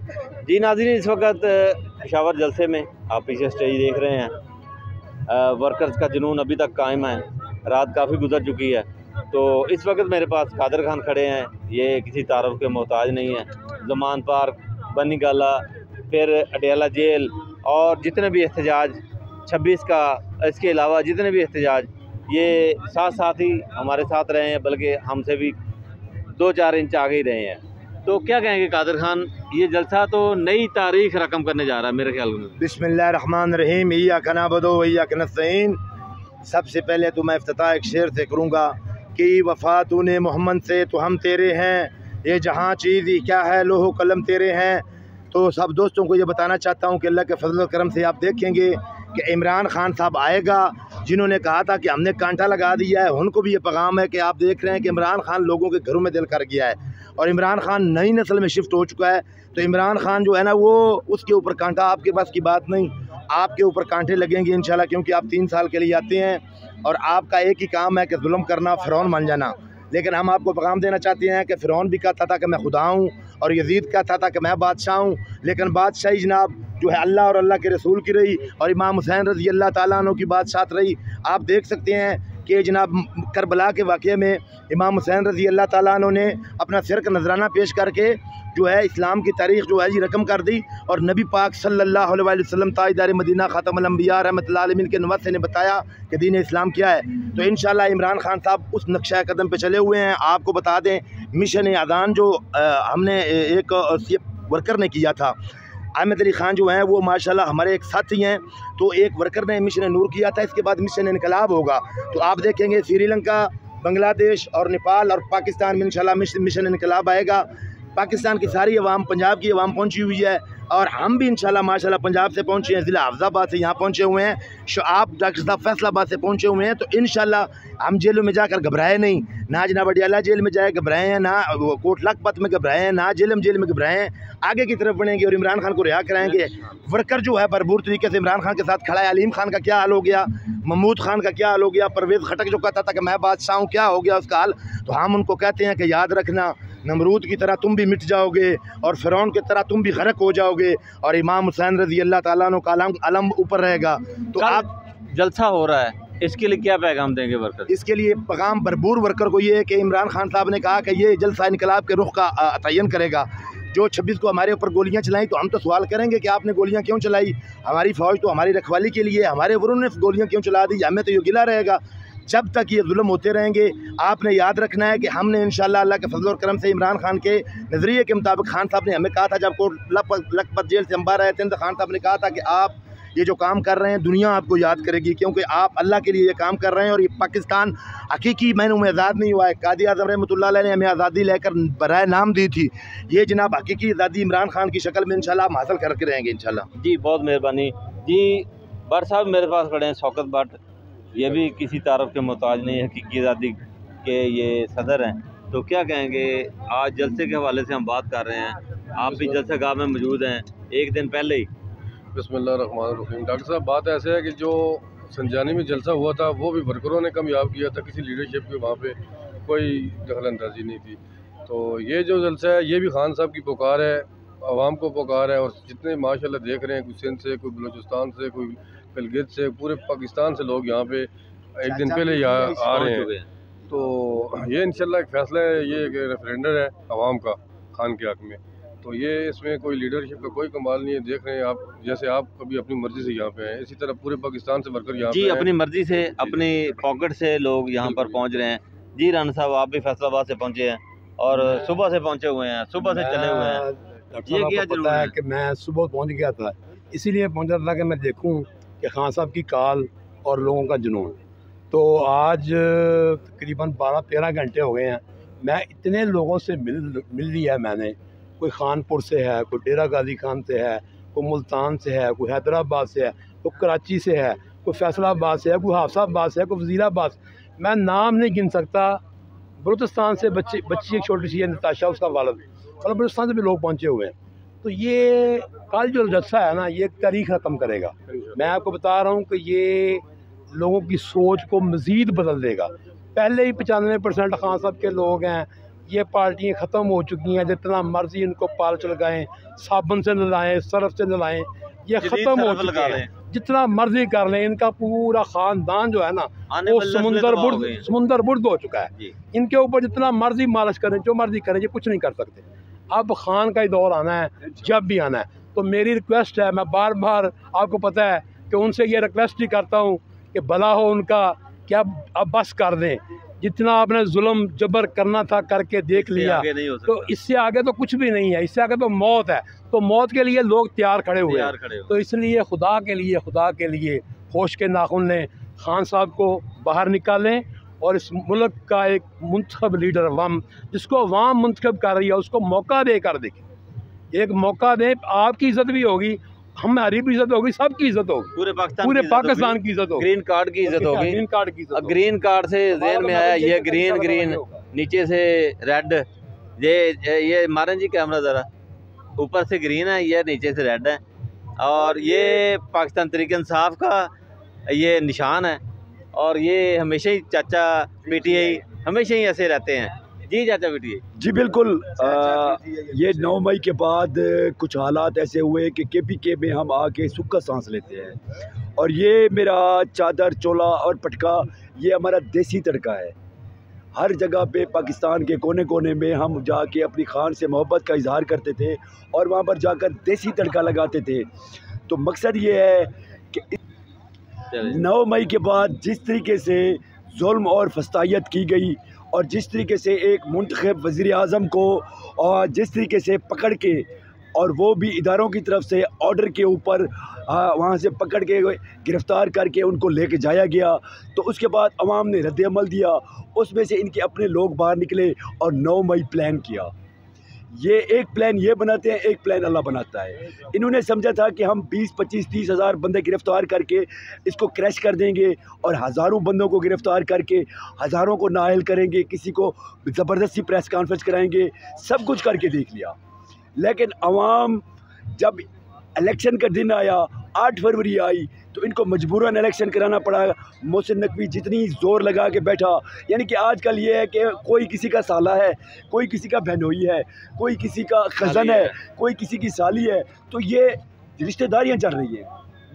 जी नाज़रीन, इस वक्त पेशावर जलसे में आप पीछे स्टेज देख रहे हैं। वर्कर्स का जुनून अभी तक कायम है। रात काफ़ी गुजर चुकी है, तो इस वक्त मेरे पास कादर खान खड़े हैं। ये किसी तारुफ के मोहताज नहीं है। ज़मान पार्क, बनी गाला, फिर अडयाला जेल और जितने भी एहतजाज 26 का, इसके अलावा जितने भी एहतजाज, ये साथ साथ ही हमारे साथ रहे हैं, बल्कि हमसे भी 2-4 इंच आगे ही रहे हैं। तो क्या कहेंगे कादर खान, ये जलसा तो नई तारीख रकम करने जा रहा है मेरे ख्याल में। बिस्मिल्लाहिर्रहमानिर्रहीम, इय्याका नअबुदु व इय्याका नस्तईन। सबसे पहले तो मैं इफ्तिताह एक शेर से करूँगा कि वफ़ा तूने मोहम्मद से तो हम तेरे हैं, ये जहाँ चीज़ ही क्या है लोहो कलम तेरे हैं। तो सब दोस्तों को ये बताना चाहता हूँ कि अल्लाह के फजल करम से आप देखेंगे कि इमरान खान साहब आएगा, जिन्होंने कहा था कि हमने कांटा लगा दिया है, उनको भी ये पैगाम है कि आप देख रहे हैं कि इमरान खान लोगों के घरों में दिल कर गया है और इमरान खान नई नस्ल में शिफ्ट हो चुका है। तो इमरान खान जो है ना, वो उसके ऊपर कांटा आपके पास की बात नहीं, आपके ऊपर कांटे लगेंगे इंशाल्लाह, क्योंकि आप 3 साल के लिए आते हैं और आपका एक ही काम है कि जुल्म करना, फ़िरौन बन जाना। लेकिन हम आपको पैगाम देना चाहते हैं कि फ़िरौन भी कहता था कि मैं खुदा हूँ और यजीद कहता था कि मैं बादशाह हूँ, लेकिन बादशाही जनाब जो है अल्लाह और अल्लाह के रसूल की रही और इमाम हुसैन रज़ी अल्लाह ताला अन्हु की बादशाहत रही। आप देख सकते हैं कि जनाब करबला के वाक़े में इमाम हुसैन रज़ी अल्लाह ताला अन्हु ने अपना सिर का नजराना पेश करके जो है इस्लाम की तारीख़ जो है जी रकम कर दी और नबी पाक सल्लल्लाहु अलैहि वसल्लम ताजदार मदीना ख़ातमुल अंबिया रहमतुल्लाह अलैहि के नवत ने बताया कि दीन इस्लाम क्या है। तो इंशाल्लाह इमरान खान साहब उस नक्शा कदम पे चले हुए हैं। आपको बता दें, मिशन अज़ान जो हमने एक वर्कर ने किया था, अहमद अली ख़ान जो हैं वो माशाल्लाह हमारे एक साथी हैं, तो एक वर्कर ने मिशन नूर किया था। इसके बाद मिशन इनकलाब होगा, तो आप देखेंगे श्रीलंका, बांग्लादेश और नेपाल और पाकिस्तान में इंशाल्लाह मिशन इनकलाब आएगा। पाकिस्तान की सारी अवाम, पंजाब की अवाम पहुंची हुई है और हम भी इंशाल्लाह माशाल्लाह पंजाब से पहुंचे हैं, ज़िला हफ्ज़ाबाद से यहाँ पहुंचे हुए हैं, आप डॉक्टर साहब फैसलाबाद से पहुंचे हुए हैं। तो इंशाल्लाह हम जेलों में जाकर घबराए नहीं, ना जनाब अडयाला जेल में जाए घबराए हैं, ना कोट लखपत में घबराए हैं, ना जेल में घबराए हैं। आगे की तरफ बढ़ेंगे और इमरान खान को रिहा कराएंगे। वर्कर जो है भरपूर तरीके से इमरान खान के साथ खड़ा है। अलीम खान का क्या हाल हो गया, महमूद खान का क्या हाल हो गया, परवेज़ खटक जो कहता था कि मैं बादशाह हूँ, क्या हो गया उसका हाल। तो हम उनको कहते हैं कि याद रखना, नमरूद की तरह तुम भी मिट जाओगे और फ़िरौन की तरह तुम भी गर्क हो जाओगे और इमाम हुसैन रज़ी अल्लाह ताला अन्हु का अलम ऊपर रहेगा। तो आप जलसा हो रहा है, इसके लिए क्या पैगाम देंगे वर्कर? इसके लिए पैगाम भरपूर वर्कर को ये है कि इमरान खान साहब ने कहा कि ये जलसा इनकलाब के रुख का तयन करेगा। जो 26 को हमारे ऊपर गोलियां चलाई, तो हम तो सवाल करेंगे कि आपने गोलियां क्यों चलाई, हमारी फ़ौज तो हमारी रखवाली के लिए, हमारे वरुण ने गोलियां क्यों चला दी, हमें तो ये गिला रहेगा जब तक ये जुल्म होते रहेंगे। आपने याद रखना है कि हमने इंशाल्लाह अल्लाह के फजल और करम से इमरान खान के नज़रिए के मुताबिक, खान साहब ने हमें कहा था जब कोट लखपत जेल से हम बाहर आए थे, तो खान साहब ने कहा था कि आप ये जो काम कर रहे हैं दुनिया आपको याद करेगी, क्योंकि आप अल्लाह के लिए ये काम कर रहे हैं और ये पाकिस्तान हकीकी मैनू में आज़ाद नहीं हुआ है। कादी आज़म रहमतुल्लाह अलैह ने हमें आज़ादी लेकर बराए नाम दी थी, ये जनाब हकीकी आज़ादी इमरान खान की शक्ल में इंशाल्लाह हम हासिल करके रहेंगे इंशाल्लाह। जी बहुत मेहरबानी जी। भट्ट साहब मेरे पास खड़े हैं, शौकत भट्ट, ये भी किसी तारफ के मोहताज नहीं है, हकीकी आज़ादी के ये सदर हैं। तो क्या कहेंगे, आज जलसे के हवाले से हम बात कर रहे हैं, आप भी जलसा गाह में मौजूद हैं एक दिन पहले ही। बिस्मिल्लाहिर्रहमानिर्रहीम। डॉक्टर साहब, बात ऐसे है कि जो संजानी में जलसा हुआ था वो भी वर्करों ने कामयाब किया था, किसी लीडरशिप की वहाँ पे कोई दखल अंदाजी नहीं थी। तो ये जो जलसा है ये भी खान साहब की पुकार है, आवाम को पुकार है, और जितने माशाल्लाह देख रहे हैं, कोई सिंध से, कोई बलूचिस्तान से, कोई गिलगित से, पूरे पाकिस्तान से लोग यहाँ पे एक दिन पहले यहाँ आ रहे हैं। तो ये इंशाल्लाह एक फ़ैसला है, ये एक रेफरेंडर है आवाम का खान के हक़ में। तो ये इसमें कोई लीडरशिप का कोई कमाल नहीं है। देख रहे हैं आप, जैसे आप कभी अपनी मर्ज़ी से यहाँ पे हैं, इसी तरह पूरे पाकिस्तान से वर्कर यहाँ जी अपनी मर्ज़ी से, अपनी पॉकेट से लोग यहाँ पर पहुँच रहे हैं। जी राना साहब, आप भी फैसलाबाद से पहुँचे हैं और सुबह से पहुँचे हुए हैं, सुबह से चले हुए हैं, ये क्या जरूर है कि मैं सुबह पहुँच गया था, इसीलिए पहुँचा था कि मैं देखूँ कि खान साहब की काल और लोगों का जुनून। तो आज तकरीबन 12-13 घंटे हो गए हैं, मैं इतने लोगों से मिल लिया है मैंने। कोई खानपुर से है, कोई डेरा गाजी खान से है, कोई मुल्तान से है, कोई हैदराबाद से है, कोई कराची से है, कोई फैसलाबाद से है, कोई हाफसाबाद से है, कोई वज़ीराबाद से। मैं नाम नहीं गिन सकता। बलूचिस्तान से बच्ची एक छोटी सी है, नताशा, उसका वालिद, मतलब बलूचिस्तान से भी लोग पहुँचे हुए हैं। तो ये कल जो जलसा है ना, ये तारीख रकम करेगा। मैं आपको बता रहा हूँ कि ये लोगों की सोच को मज़ीद बदल देगा। पहले ही 95% खान साहब के लोग हैं ये पार्टियाँ ख़त्म हो चुकी हैं। जितना मर्जी इनको पालच लगाएं, साबुन से नहलाएं, सर्फ से नहलाएं, ये ख़त्म हो चुके हैं। जितना मर्जी कर लें, इनका पूरा ख़ानदान जो है ना वो समुंदर बुर्द हो चुका है। इनके ऊपर जितना मर्जी मालिश करें, जो मर्जी करें, ये कुछ नहीं कर सकते। अब खान का ही दौर आना है, जब भी आना है। तो मेरी रिक्वेस्ट है, मैं बार बार आपको पता है कि उनसे ये रिक्वेस्ट ही करता हूँ कि भला हो उनका क्या अब बस कर दें। जितना आपने जुल्म जबर करना था करके देख लिया, तो इससे आगे तो कुछ भी नहीं है, इससे आगे तो मौत है। तो मौत के लिए लोग तैयार खड़े हुए हैं। तो इसलिए खुदा के लिए होश के नाखून लें, खान साहब को बाहर निकालें और इस मुल्क का एक मुंतखब लीडर अवाम, जिसको अवाम मुंतखब कर रही है, उसको मौका देकर देखें। एक मौका दें, आपकी इज़्ज़त भी होगी, हमारी भी इज़्ज़त होगी, सबकी इज़्ज़त होगी, पूरे पाकिस्तान की इज़्ज़त होगी, ग्रीन कार्ड की इज़्ज़त होगी। ग्रीन कार्ड से ज़हन में आया ये ग्रीन नीचे से रेड, ये मारन जी कैमरा ज़रा, ऊपर से ग्रीन है, ये नीचे से रेड है, और ये पाकिस्तान तहरीक इंसाफ का ये निशान है। और ये हमेशा ही चाचा PTI हमेशा ही ऐसे रहते हैं। जी चाचा PTI जी बिल्कुल। ये 9 मई के बाद कुछ हालात ऐसे हुए कि KPK में हम आके सुख का सांस लेते हैं। और ये मेरा चादर, चोला और पटका, ये हमारा देसी तड़का है। हर जगह पे पाकिस्तान के कोने कोने में हम जाके अपनी खान से मोहब्बत का इजहार करते थे और वहाँ पर जाकर देसी तड़का लगाते थे। तो मकसद ये है कि 9 मई के बाद जिस तरीके से जुल्म और फस्तायत की गई और जिस तरीके से एक मुंतखब वज़ीर आज़म को और जिस तरीके से पकड़ के, और वो भी इदारों की तरफ से ऑर्डर के ऊपर वहाँ से पकड़ के गिरफ़्तार करके उनको लेके जाया गया, तो उसके बाद अवाम ने रद्द-ए-अमल दिया। उसमें से इनके अपने लोग बाहर निकले और 9 मई प्लान किया। ये एक प्लान ये बनाते हैं, एक प्लान अल्लाह बनाता है। इन्होंने समझा था कि हम 20, 25, 30 हज़ार बंदे गिरफ़्तार करके इसको क्रैश कर देंगे और हज़ारों बंदों को गिरफ़्तार करके हज़ारों को नाअहल करेंगे, किसी को ज़बरदस्ती प्रेस कॉन्फ्रेंस कराएंगे, सब कुछ करके देख लिया। लेकिन अवाम जब इलेक्शन का दिन आया, 8 फरवरी आई, तो इनको मजबूरन इलेक्शन कराना पड़ा। मोहसिन नकवी जितनी ज़ोर लगा के बैठा, यानी कि आजकल ये है कि कोई किसी का साला है, कोई किसी का बहनोई है, कोई किसी का खज़न है, कोई किसी की साली है, तो ये रिश्तेदारियाँ चल रही हैं।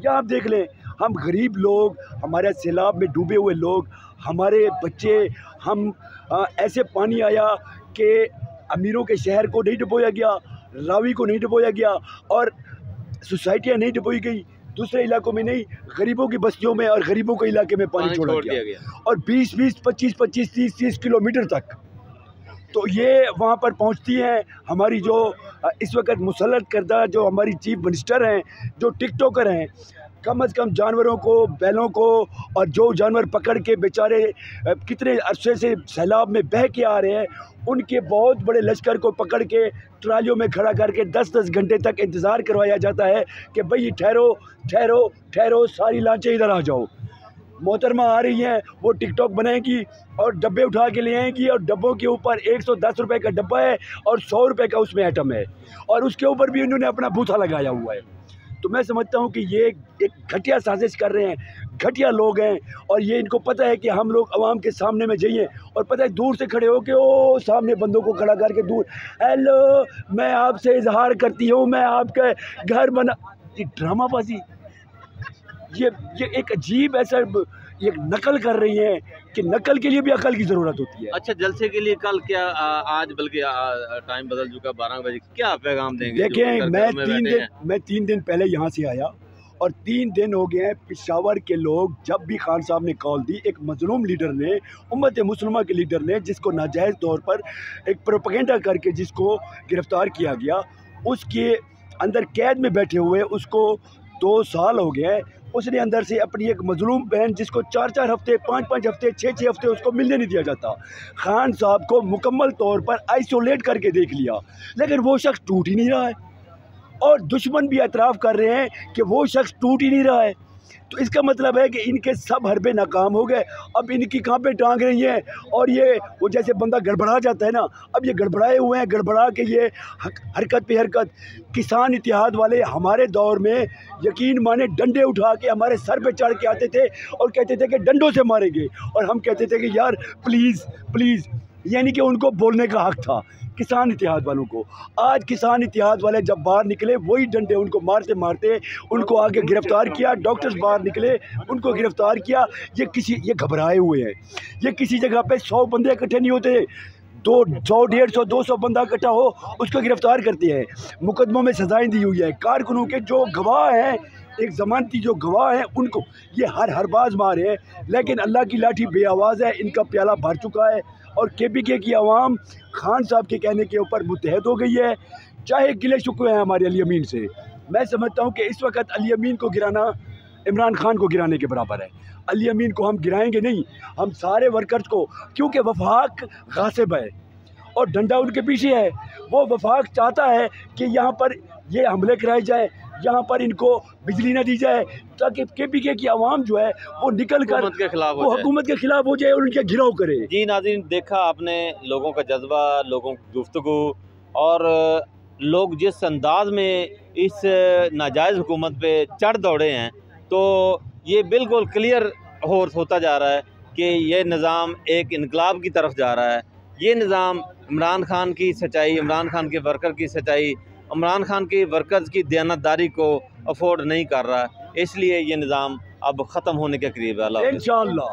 या आप देख लें, हम गरीब लोग, हमारे सैलाब में डूबे हुए लोग, हमारे बच्चे, हम ऐसे पानी आया कि अमीरों के शहर को नहीं डुबोया गया, रावी को नहीं डुबोया गया और सोसाइटियाँ नहीं डुबोई गई, दूसरे इलाकों में नहीं, गरीबों की बस्तियों में और गरीबों के इलाके में पानी छोड़ दिया गया। और 20-20, 25-25, 30-30 किलोमीटर तक। तो ये वहाँ पर पहुँचती हैं हमारी जो इस वक्त मुसल्लत करदा जो हमारी चीफ मिनिस्टर हैं, जो टिकटॉकर हैं, कम से कम जानवरों को, बैलों को, और जो जानवर पकड़ के बेचारे कितने अरसे से सैलाब में बह के आ रहे हैं, उनके बहुत बड़े लश्कर को पकड़ के ट्रालियों में खड़ा करके 10-10 घंटे तक इंतज़ार करवाया जाता है कि भाई ठहरो ठहरो ठहरो, सारी लांचें इधर आ जाओ। मोहतरमा आ रही हैं, वो टिकटॉक बनाएगी और डब्बे उठा के ले आएंगी, और डब्बों के ऊपर 110 रुपये का डब्बा है और 100 रुपये का उसमें आइटम है, और उसके ऊपर भी उन्होंने अपना बूथा लगाया हुआ है। तो मैं समझता हूँ कि ये एक घटिया साजिश कर रहे हैं, घटिया लोग हैं, और ये इनको पता है कि हम लोग आवाम के सामने में जाइए, और पता है दूर से खड़े हो के ओ सामने बंदों को खड़ा करके दूर, हेलो मैं आपसे इजहार करती हूँ, मैं आपका घर बना, ये ड्रामाबाजी, ये एक अजीब ऐसा ये नकल कर रही है कि नकल के लिए भी अकल की ज़रूरत होती है। अच्छा, जलसे के लिए कल क्या आज बल्कि टाइम बदल चुका, 12 बजे, क्या पैगाम देंगे? देखें, मैं 3 दिन पहले यहाँ से आया और 3 दिन हो गए हैं पेशावर के लोग, जब भी खान साहब ने कॉल दी, एक मजलूम लीडर ने, उम्मत मुस्लिमा के लीडर ने, जिसको नाजायज़ तौर पर एक प्रोपेगेंडा करके जिसको गिरफ़्तार किया गया, उसके अंदर कैद में बैठे हुए उसको 2 साल हो गए। उसने अंदर से अपनी एक मजलूम बहन, जिसको 4-4 हफ्ते, 5-5 हफ्ते, 6-6 हफ्ते उसको मिलने नहीं दिया जाता, खान साहब को मुकम्मल तौर पर आइसोलेट करके देख लिया, लेकिन वो शख्स टूट ही नहीं रहा है, और दुश्मन भी एतराफ़ कर रहे हैं कि वो शख्स टूट ही नहीं रहा है। तो इसका मतलब है कि इनके सब हरबे नाकाम हो गए। अब इनकी कहाँ पे टांग रही हैं, और ये वो जैसे बंदा गड़बड़ा जाता है ना, अब ये गड़बड़ाए हुए हैं, गड़बड़ा के ये हरकत पे हरकत। किसान इत्तेहाद वाले हमारे दौर में यकीन माने डंडे उठा के हमारे सर पे चढ़ के आते थे और कहते थे कि डंडों से मारेंगे, और हम कहते थे कि यार प्लीज़ प्लीज़ यानी कि उनको बोलने का हक था किसान इत्तेहाद वालों को। आज किसान इत्तेहाद वाले जब बाहर निकले, वही डंडे उनको मारते मारते उनको आगे गिरफ्तार किया। डॉक्टर्स बाहर निकले, उनको गिरफ्तार किया। ये घबराए हुए हैं। ये किसी जगह पे 100 बंदे इकट्ठे नहीं होते, 100, 150, 200 बंदा इकट्ठा हो उसको गिरफ्तार करते हैं। मुकदमों में सजाएं दी हुई है। कारकुनों के जो गवाह हैं, एक ज़मानती जो गवाह हैं, उनको ये हर बाज मारे हैं, लेकिन अल्लाह की लाठी बेआवाज़ है। इनका प्याला भर चुका है और KPK की आवाम खान साहब के कहने के ऊपर मुत्तहद हो गई है। चाहे गिले शुक्वे हैं हमारे अली अमीन से, मैं समझता हूँ कि इस वक्त अली अमीन को गिराना इमरान खान को गिराने के बराबर है। अली अमीन को हम गिराएंगे नहीं, हम सारे वर्कर्स को, क्योंकि वफाक गासिब है और डंडा उनके पीछे है। वो वफाक चाहता है कि यहाँ पर ये हमले कराए जाए, यहाँ पर इनको बिजली न दी जाए, ताकि KPK की आवाम जो है वो निकल कर हुकूमत के खिलाफ हो वो जाए। हुकूमत के खिलाफ हो जाए और उनके घिराव करे। जी नाज़रीन, देखा आपने लोगों का जज्बा, लोगों की गुफ्तगू, और लोग जिस अंदाज में इस नाजायज़ हुकूमत पे चढ़ दौड़े हैं, तो ये बिल्कुल क्लियर होता जा रहा है कि ये निज़ाम एक इनकलाब की तरफ जा रहा है। ये निज़ाम इमरान खान की सच्चाई, इमरान खान के वर्कर की सच्चाई, इमरान खान के वर्कर्स की दयानतदारी को अफोर्ड नहीं कर रहा, इसलिए ये निज़ाम अब ख़त्म होने के करीब है। इंशाअल्लाह।